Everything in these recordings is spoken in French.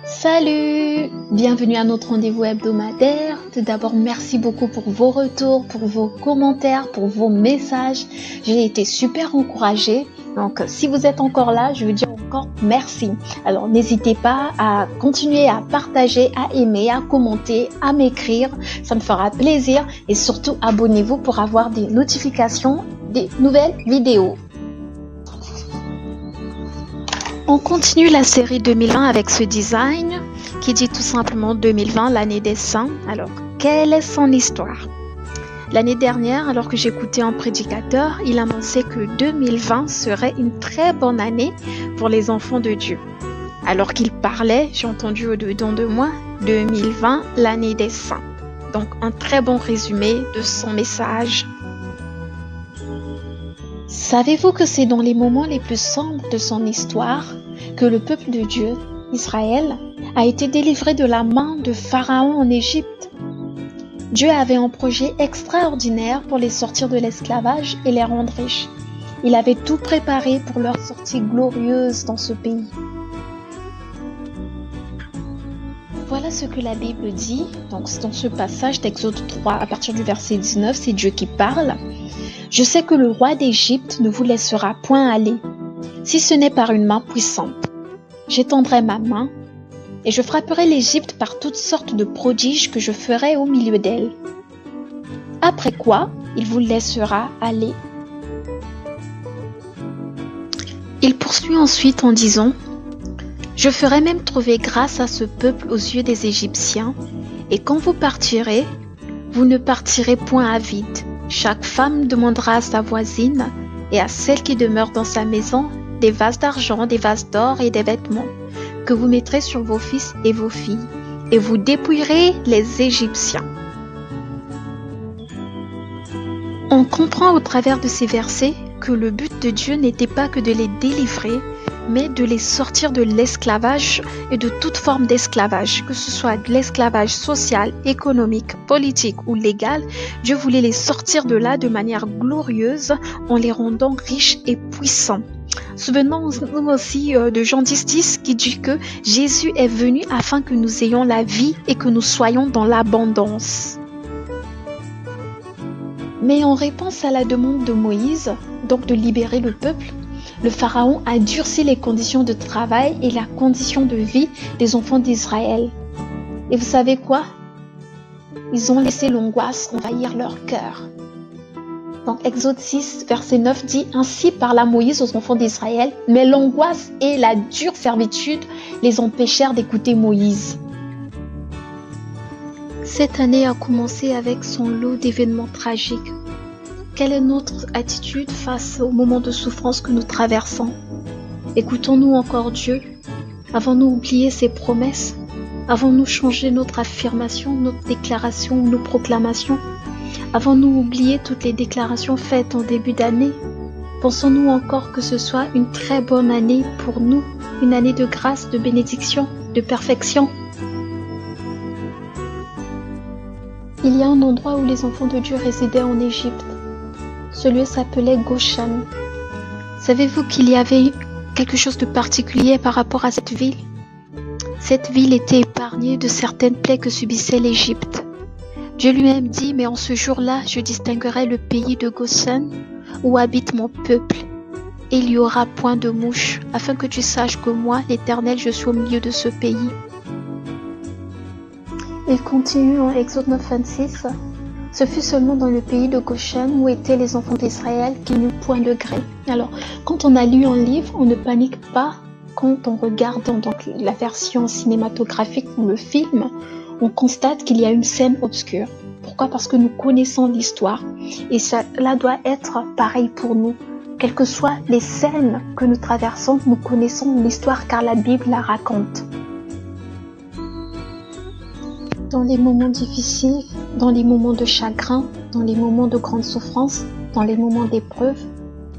Salut! Bienvenue à notre rendez-vous hebdomadaire. Tout d'abord, merci beaucoup pour vos retours, pour vos commentaires, pour vos messages. J'ai été super encouragée. Donc, si vous êtes encore là, je veux dire encore merci. Alors, n'hésitez pas à continuer à partager, à aimer, à commenter, à m'écrire. Ça me fera plaisir. Et surtout, abonnez-vous pour avoir des notifications des nouvelles vidéos. On continue la série 2020 avec ce design qui dit tout simplement 2020, l'année des saints. Alors, quelle est son histoire? L'année dernière, alors que j'écoutais un prédicateur, il annonçait que 2020 serait une très bonne année pour les enfants de Dieu. Alors qu'il parlait, j'ai entendu au-dedans de moi, 2020, l'année des saints. Donc, un très bon résumé de son message. Savez-vous que c'est dans les moments les plus sombres de son histoire que le peuple de Dieu, Israël, a été délivré de la main de Pharaon en Égypte? Dieu avait un projet extraordinaire pour les sortir de l'esclavage et les rendre riches. Il avait tout préparé pour leur sortie glorieuse dans ce pays. Voilà ce que la Bible dit. Donc, dans ce passage d'Exode 3, à partir du verset 19, c'est Dieu qui parle. Je sais que le roi d'Égypte ne vous laissera point aller, si ce n'est par une main puissante. J'étendrai ma main, et je frapperai l'Égypte par toutes sortes de prodiges que je ferai au milieu d'elle. Après quoi, il vous laissera aller. Il poursuit ensuite en disant, je ferai même trouver grâce à ce peuple aux yeux des Égyptiens, et quand vous partirez, vous ne partirez point à vide. Chaque femme demandera à sa voisine et à celle qui demeure dans sa maison des vases d'argent, des vases d'or et des vêtements que vous mettrez sur vos fils et vos filles, et vous dépouillerez les Égyptiens. On comprend au travers de ces versets que le but de Dieu n'était pas que de les délivrer, mais de les sortir de l'esclavage et de toute forme d'esclavage, que ce soit de l'esclavage social, économique, politique ou légal. Dieu voulait les sortir de là de manière glorieuse en les rendant riches et puissants. Souvenons-nous aussi de Jean 10,10 qui dit que Jésus est venu afin que nous ayons la vie et que nous soyons dans l'abondance. Mais en réponse à la demande de Moïse, donc de libérer le peuple, le Pharaon a durci les conditions de travail et la condition de vie des enfants d'Israël. Et vous savez quoi? Ils ont laissé l'angoisse envahir leur cœur. Donc Exode 6, verset 9 dit, ainsi parla Moïse aux enfants d'Israël, mais l'angoisse et la dure servitude les empêchèrent d'écouter Moïse. Cette année a commencé avec son lot d'événements tragiques. Quelle est notre attitude face aux moments de souffrance que nous traversons? Écoutons-nous encore Dieu? Avons-nous oublié ses promesses? Avons-nous changé notre affirmation, notre déclaration ou nos proclamations? Avons-nous oublié toutes les déclarations faites en début d'année? Pensons-nous encore que ce soit une très bonne année pour nous, une année de grâce, de bénédiction, de perfection? Il y a un endroit où les enfants de Dieu résidaient en Égypte. Ce lieu s'appelait Goshen. Savez-vous qu'il y avait quelque chose de particulier par rapport à cette ville? Cette ville était épargnée de certaines plaies que subissait l'Égypte. Dieu lui-même dit, mais en ce jour-là, je distinguerai le pays de Goshen où habite mon peuple. Et il n'y aura point de mouches, afin que tu saches que moi, l'Éternel, je suis au milieu de ce pays. Il continue en Exode 9, 26. Ce fut seulement dans le pays de Goshen où étaient les enfants d'Israël qu'il n'y eut point de grêle. Alors, quand on a lu un livre, on ne panique pas quand on regarde donc la version cinématographique ou le film, on constate qu'il y a une scène obscure. Pourquoi? Parce que nous connaissons l'histoire. Et cela doit être pareil pour nous. Quelles que soient les scènes que nous traversons, nous connaissons l'histoire car la Bible la raconte. Dans les moments difficiles, dans les moments de chagrin, dans les moments de grande souffrance, dans les moments d'épreuve,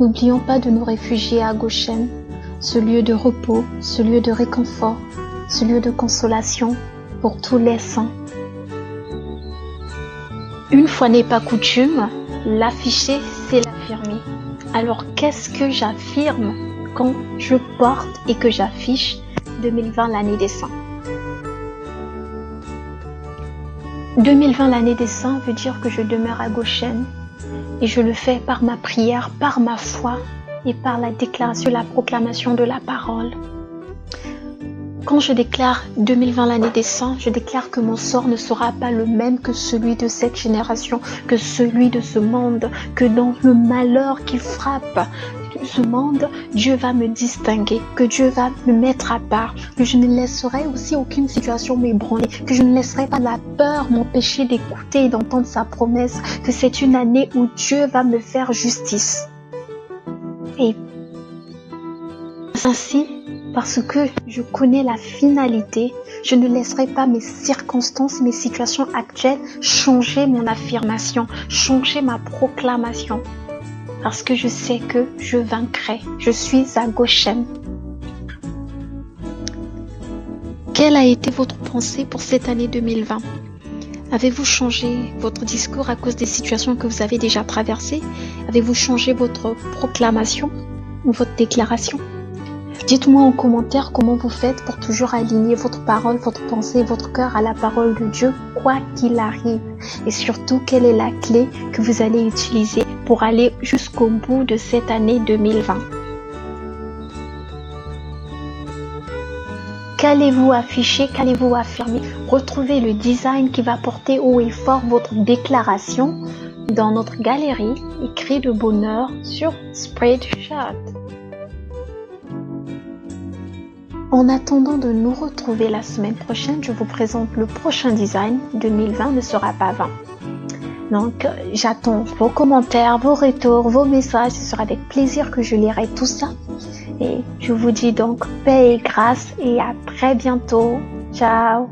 n'oublions pas de nous réfugier à Goshen, ce lieu de repos, ce lieu de réconfort, ce lieu de consolation pour tous les saints. Une fois n'est pas coutume, l'afficher, c'est l'affirmer. Alors qu'est-ce que j'affirme quand je porte et que j'affiche 2020, l'année des saints? 2020, l'année des saints, veut dire que je demeure à Goshen. Et je le fais par ma prière, par ma foi et par la déclaration, la proclamation de la parole. Quand je déclare 2020 l'année des saints, je déclare que mon sort ne sera pas le même que celui de cette génération, que celui de ce monde, que dans le malheur qui frappe ce monde, Dieu va me distinguer, que Dieu va me mettre à part, que je ne laisserai aussi aucune situation m'ébranler, que je ne laisserai pas la peur m'empêcher d'écouter et d'entendre sa promesse, que c'est une année où Dieu va me faire justice. Et ainsi, parce que je connais la finalité, je ne laisserai pas mes circonstances, mes situations actuelles changer mon affirmation, changer ma proclamation. Parce que je sais que je vaincrai. Je suis à Goshen. Quelle a été votre pensée pour cette année 2020? Avez-vous changé votre discours à cause des situations que vous avez déjà traversées? Avez-vous changé votre proclamation ou votre déclaration? Dites-moi en commentaire comment vous faites pour toujours aligner votre parole, votre pensée, votre cœur à la parole de Dieu, quoi qu'il arrive. Et surtout, quelle est la clé que vous allez utiliser pour aller jusqu'au bout de cette année 2020. Qu'allez-vous afficher, qu'allez-vous affirmer? Retrouvez le design qui va porter haut et fort votre déclaration dans notre galerie écrit de bonheur sur Spreadshot. En attendant de nous retrouver la semaine prochaine, je vous présente le prochain design. 2020 ne sera pas 20. Donc, j'attends vos commentaires, vos retours, vos messages. Ce sera avec plaisir que je lirai tout ça. Et je vous dis donc paix et grâce et à très bientôt. Ciao!